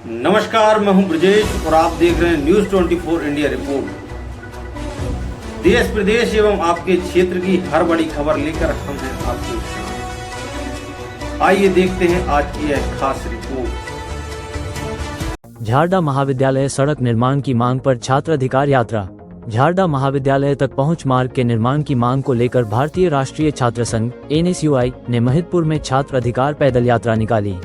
नमस्कार, मैं हूं ब्रजेश और आप देख रहे हैं न्यूज 24 इंडिया रिपोर्ट। देश प्रदेश एवं आपके क्षेत्र की हर बड़ी खबर लेकर हम हैं आपके साथ। आइए देखते हैं आज की यह खास रिपोर्ट। झारडा महाविद्यालय सड़क निर्माण की मांग पर छात्र अधिकार यात्रा। झारडा महाविद्यालय तक पहुंच मार्ग के निर्माण की मांग को लेकर भारतीय राष्ट्रीय छात्र संघ (NSUI) ने महिदपुर में छात्र अधिकार पैदल यात्रा निकाली।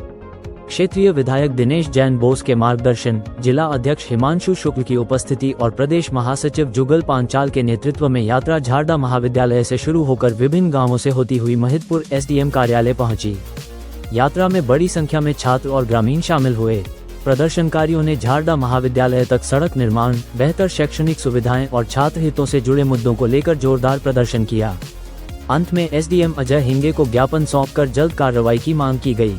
क्षेत्रीय विधायक दिनेश जैन बोस के मार्गदर्शन, जिला अध्यक्ष हिमांशु शुक्ल की उपस्थिति और प्रदेश महासचिव जुगल पांचाल के नेतृत्व में यात्रा झारडा महाविद्यालय से शुरू होकर विभिन्न गांवों से होती हुई महिदपुर SDM कार्यालय पहुंची। यात्रा में बड़ी संख्या में छात्र और ग्रामीण शामिल हुए। प्रदर्शनकारियों ने झारडा महाविद्यालय तक सड़क निर्माण, बेहतर शैक्षणिक सुविधाएं और छात्र हितों से जुड़े मुद्दों को लेकर जोरदार प्रदर्शन किया। अंत में SDM अजय हिंगे को ज्ञापन सौंपकर जल्द कार्रवाई की मांग की गई।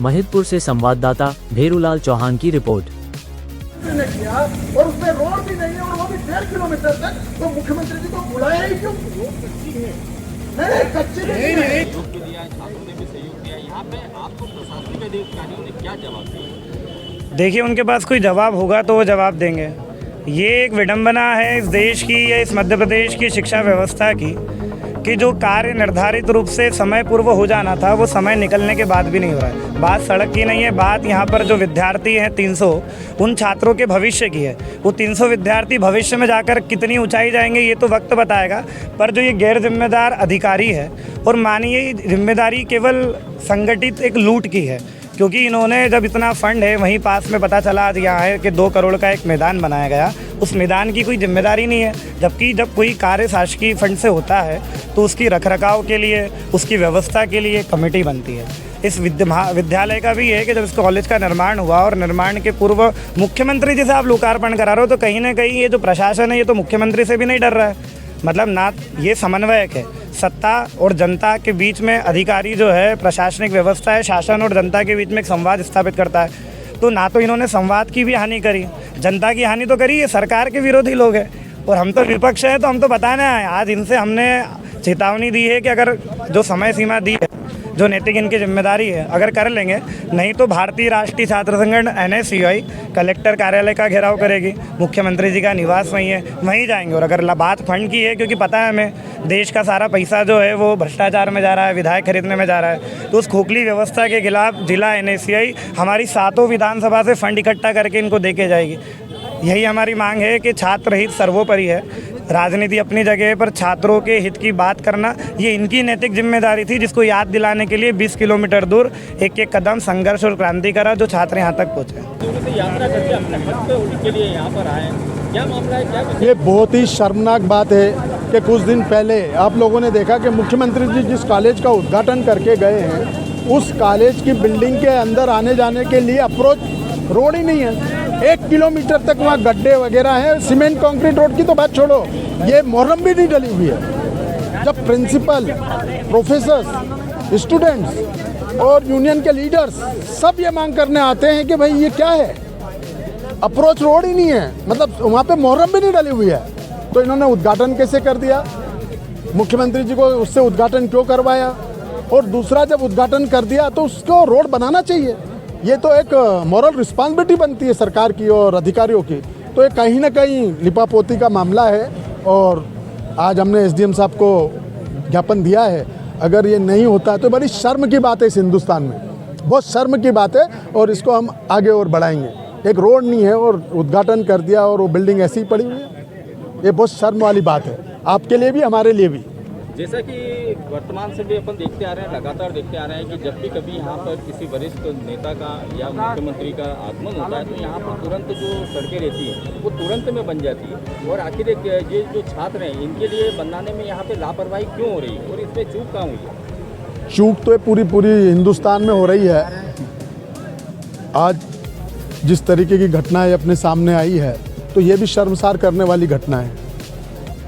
महिदपुर से संवाददाता भेरूलाल चौहान की रिपोर्ट। किया और उसमें रोड भी नहीं है और वो भी 1.5 किलोमीटर तक, तो मुख्यमंत्री जी को बुलाया ही क्यों? नहीं, कच्ची नहीं। सहयोग भी दिया, छात्रों ने भी सहयोग दिया। यहाँ पे आपको प्रशासनिक अधिकारियों ने क्या जवाब दिया? देखिए, उनके पास कोई जवाब होगा तो वो जवाब देंगे। ये एक विडंबना है इस देश की या इस मध्य प्रदेश की शिक्षा व्यवस्था की कि जो कार्य निर्धारित रूप से समय पूर्व हो जाना था वो समय निकलने के बाद भी नहीं हो रहा है। बात सड़क की नहीं है, बात यहाँ पर जो विद्यार्थी हैं 300, उन छात्रों के भविष्य की है। वो 300 विद्यार्थी भविष्य में जाकर कितनी ऊंचाई जाएंगे ये तो वक्त बताएगा, पर जो ये गैर जिम्मेदार अधिकारी है, और मानिए जिम्मेदारी केवल संगठित एक लूट की है, क्योंकि इन्होंने जब इतना फंड है, वहीं पास में पता चला आज यहाँ है कि 2 करोड़ का एक मैदान बनाया गया, उस मैदान की कोई जिम्मेदारी नहीं है। जबकि जब कोई कार्य शासकीय फंड से होता है तो उसकी रखरखाव के लिए, उसकी व्यवस्था के लिए कमेटी बनती है। इस विद्यालय का भी है कि जब इस कॉलेज का निर्माण हुआ और निर्माण के पूर्व मुख्यमंत्री जी से आप लोकार्पण करा रहे हो, तो कहीं ना कहीं ये जो प्रशासन है ये तो मुख्यमंत्री से भी नहीं डर रहा है। मतलब ना ये समन्वयक है, सत्ता और जनता के बीच में अधिकारी जो है, प्रशासनिक व्यवस्था है, शासन और जनता के बीच में एक संवाद स्थापित करता है। तो ना तो इन्होंने संवाद की भी हानि करी, जनता की हानि तो करी। ये सरकार के विरोधी लोग हैं और हम तो विपक्ष हैं, तो हम तो बताना है। आज इनसे हमने चेतावनी दी है कि अगर जो समय सीमा दी है, जो नैतिक इनकी जिम्मेदारी है, अगर कर लेंगे, नहीं तो भारतीय राष्ट्रीय छात्र संगठन NSUI कलेक्टर कार्यालय का घेराव करेगी। मुख्यमंत्री जी का निवास वहीं है, वहीं जाएंगे। और अगर बात फंड की है, क्योंकि पता है हमें देश का सारा पैसा जो है वो भ्रष्टाचार में जा रहा है, विधायक खरीदने में जा रहा है, तो उस खोखली व्यवस्था के खिलाफ जिला NSUI हमारी 7 विधानसभा से फंड इकट्ठा करके इनको दे के जाएगी। यही हमारी मांग है कि छात्र हित सर्वोपरि है। राजनीति अपनी जगह है, पर छात्रों के हित की बात करना ये इनकी नैतिक जिम्मेदारी थी, जिसको याद दिलाने के लिए 20 किलोमीटर दूर एक एक कदम संघर्ष और क्रांति करा, जो छात्र यहाँ तक पहुँचे। यात्रा करके अपने हक पे उनके लिए यहाँ पर आए, क्या मामला है, क्या? ये बहुत ही शर्मनाक बात है कि कुछ दिन पहले आप लोगों ने देखा कि मुख्यमंत्री जी जिस कॉलेज का उद्घाटन करके गए हैं, उस कॉलेज की बिल्डिंग के अंदर आने जाने के लिए अप्रोच रोड ही नहीं है। 1 किलोमीटर तक वहाँ गड्ढे वगैरह हैं। सीमेंट कंक्रीट रोड की तो बात छोड़ो, ये मोहर्रम भी नहीं डली हुई है। जब प्रिंसिपल, प्रोफेसर्स, स्टूडेंट्स और यूनियन के लीडर्स सब ये मांग करने आते हैं कि भाई ये क्या है, अप्रोच रोड ही नहीं है, मतलब वहाँ पे मोहर्रम भी नहीं डली हुई है, तो इन्होंने उद्घाटन कैसे कर दिया? मुख्यमंत्री जी को उससे उद्घाटन क्यों करवाया? और दूसरा, जब उद्घाटन कर दिया तो उसको रोड बनाना चाहिए। ये तो एक मॉरल रिस्पॉन्सिबिलिटी बनती है सरकार की और अधिकारियों की। तो ये कहीं ना कहीं लिपापोती का मामला है और आज हमने SDM साहब को ज्ञापन दिया है। अगर ये नहीं होता तो बड़ी शर्म की बात है इस हिंदुस्तान में, बहुत शर्म की बात है, और इसको हम आगे और बढ़ाएंगे। एक रोड नहीं है और उद्घाटन कर दिया और वो बिल्डिंग ऐसी ही पड़ी हुई है, ये बहुत शर्म वाली बात है, आपके लिए भी हमारे लिए भी। जैसा कि वर्तमान से भी अपन देखते आ रहे हैं, लगातार देखते आ रहे हैं कि जब भी कभी यहाँ पर किसी वरिष्ठ नेता का या मुख्यमंत्री का आगमन होता है तो यहाँ पर तुरंत जो सड़कें रहती हैं वो तुरंत में बन जाती है। और आखिर ये जो छात्र हैं इनके लिए बनाने में यहाँ पे लापरवाही क्यों हो रही है और इसमें चूक कहाँ हुई है? चूक तो पूरी हिंदुस्तान में हो रही है। आज जिस तरीके की घटनाएं अपने सामने आई है तो ये भी शर्मसार करने वाली घटना है।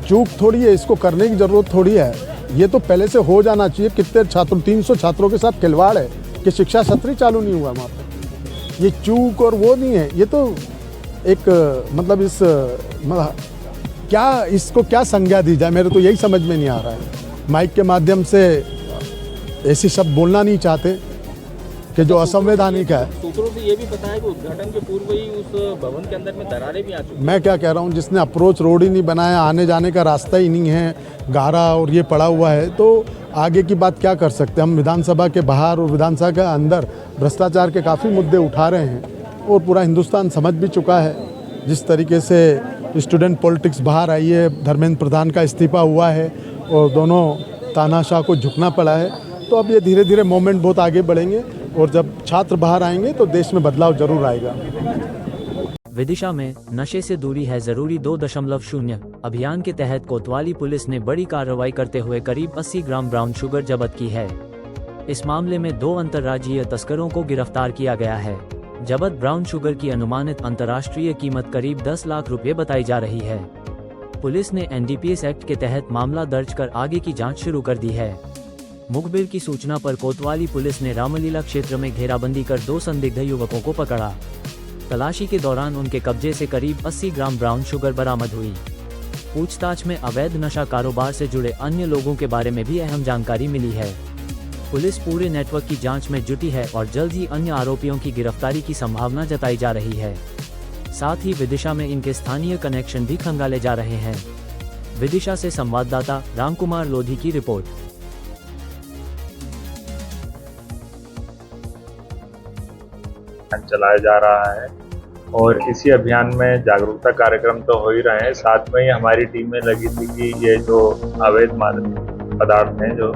चूक थोड़ी है, इसको करने की ज़रूरत थोड़ी है, ये तो पहले से हो जाना चाहिए। कितने छात्रों, 300 छात्रों के साथ खिलवाड़ है कि शिक्षा सत्र ही चालू नहीं हुआ वहाँ पर। ये चूक और वो नहीं है, ये तो एक मतलब इसको क्या संज्ञा दी जाए, मेरे तो यही समझ में नहीं आ रहा है। माइक के माध्यम से ऐसी शब्द बोलना नहीं चाहते, कि जो असंवैधानिक है। सूत्रों से ये भी पता है कि उद्घाटन के पूर्व ही उस भवन के अंदर में दरारें भी आ चुकी हैं। मैं क्या कह रहा हूँ, जिसने अप्रोच रोड ही नहीं बनाया, आने जाने का रास्ता ही नहीं है, गारा और ये पड़ा हुआ है, तो आगे की बात क्या कर सकते हैं हम। विधानसभा के बाहर और विधानसभा के अंदर भ्रष्टाचार के काफ़ी मुद्दे उठा रहे हैं और पूरा हिंदुस्तान समझ भी चुका है। जिस तरीके से स्टूडेंट पॉलिटिक्स बाहर आई है, धर्मेंद्र प्रधान का इस्तीफा हुआ है और दोनों तानाशाह को झुकना पड़ा है, तो अब ये धीरे धीरे मोमेंट बहुत आगे बढ़ेंगे और जब छात्र बाहर आएंगे तो देश में बदलाव जरूर आएगा। विदिशा में नशे से दूरी है जरूरी 2.0 अभियान के तहत कोतवाली पुलिस ने बड़ी कार्रवाई करते हुए करीब 80 ग्राम ब्राउन शुगर जब्त की है। इस मामले में 2 अंतर्राज्यीय तस्करों को गिरफ्तार किया गया है। जब्त ब्राउन शुगर की अनुमानित अंतर्राष्ट्रीय कीमत करीब 10 लाख रुपए बताई जा रही है। पुलिस ने NDPS एक्ट के तहत मामला दर्ज कर आगे की जांच शुरू कर दी है। मुखबिर की सूचना पर कोतवाली पुलिस ने रामलीला क्षेत्र में घेराबंदी कर 2 संदिग्ध युवकों को पकड़ा। तलाशी के दौरान उनके कब्जे से करीब 80 ग्राम ब्राउन शुगर बरामद हुई। पूछताछ में अवैध नशा कारोबार से जुड़े अन्य लोगों के बारे में भी अहम जानकारी मिली है। पुलिस पूरे नेटवर्क की जांच में जुटी है और जल्द ही अन्य आरोपियों की गिरफ्तारी की संभावना जताई जा रही है। साथ ही विदिशा में इनके स्थानीय कनेक्शन भी खंगाले जा रहे हैं। विदिशा से संवाददाता रामकुमार लोधी की रिपोर्ट। चलाया जा रहा है और इसी अभियान में जागरूकता कार्यक्रम तो हो ही रहे हैं, साथ में ही हमारी टीम में लगी थी कि ये जो अवैध मादक पदार्थ हैं, जो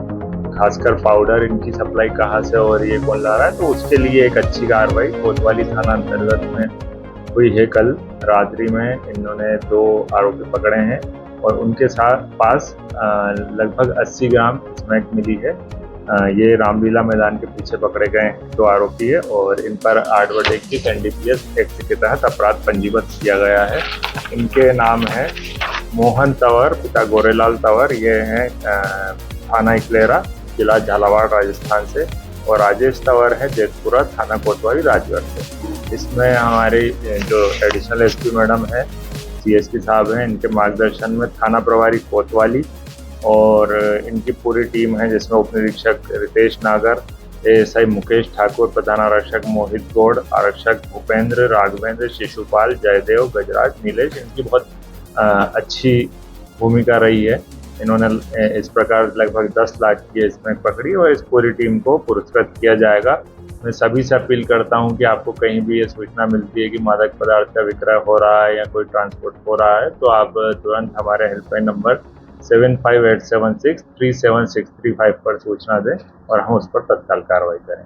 खासकर पाउडर, इनकी सप्लाई कहाँ से और ये कौन ला रहा है, तो उसके लिए एक अच्छी कार्रवाई कोतवाली थाना अंतर्गत में हुई है। कल रात्रि में इन्होंने 2 आरोपी पकड़े हैं और उनके साथ पास लगभग 80 ग्राम स्मैक मिली है। ये रामलीला मैदान के पीछे पकड़े गए 2 आरोपी है और इन पर 8/21 NDPS एक्ट के तहत अपराध पंजीबद्ध किया गया है। इनके नाम है मोहन तंवर, पिता गोरेलाल तंवर, ये हैं थाना इकलेरा, जिला झालावाड़, राजस्थान से, और राजेश तंवर है जेतपुरा, थाना कोतवाली, राजगढ़ से। इसमें हमारे जो एडिशनल SP मैडम है, CSP साहब हैं, इनके मार्गदर्शन में थाना प्रभारी कोतवाली और इनकी पूरी टीम है, जिसमें उप निरीक्षक रितेश नागर, ASI मुकेश ठाकुर, प्रधान आरक्षक मोहित गौड़, आरक्षक भूपेंद्र, राघवेंद्र, शिशुपाल, जयदेव, गजराज, नीलेश, इनकी बहुत अच्छी भूमिका रही है। इन्होंने इस प्रकार लगभग 10 लाख की इसमें पकड़ी और इस पूरी टीम को पुरस्कृत किया जाएगा। मैं सभी से अपील करता हूं कि आपको कहीं भी ये सूचना मिलती है कि मादक पदार्थ का विक्रय हो रहा है या कोई ट्रांसपोर्ट हो रहा है, तो आप तुरंत हमारे हेल्पलाइन नंबर 7587637635 पर सूचना दें और हम उस पर तत्काल कार्रवाई करें।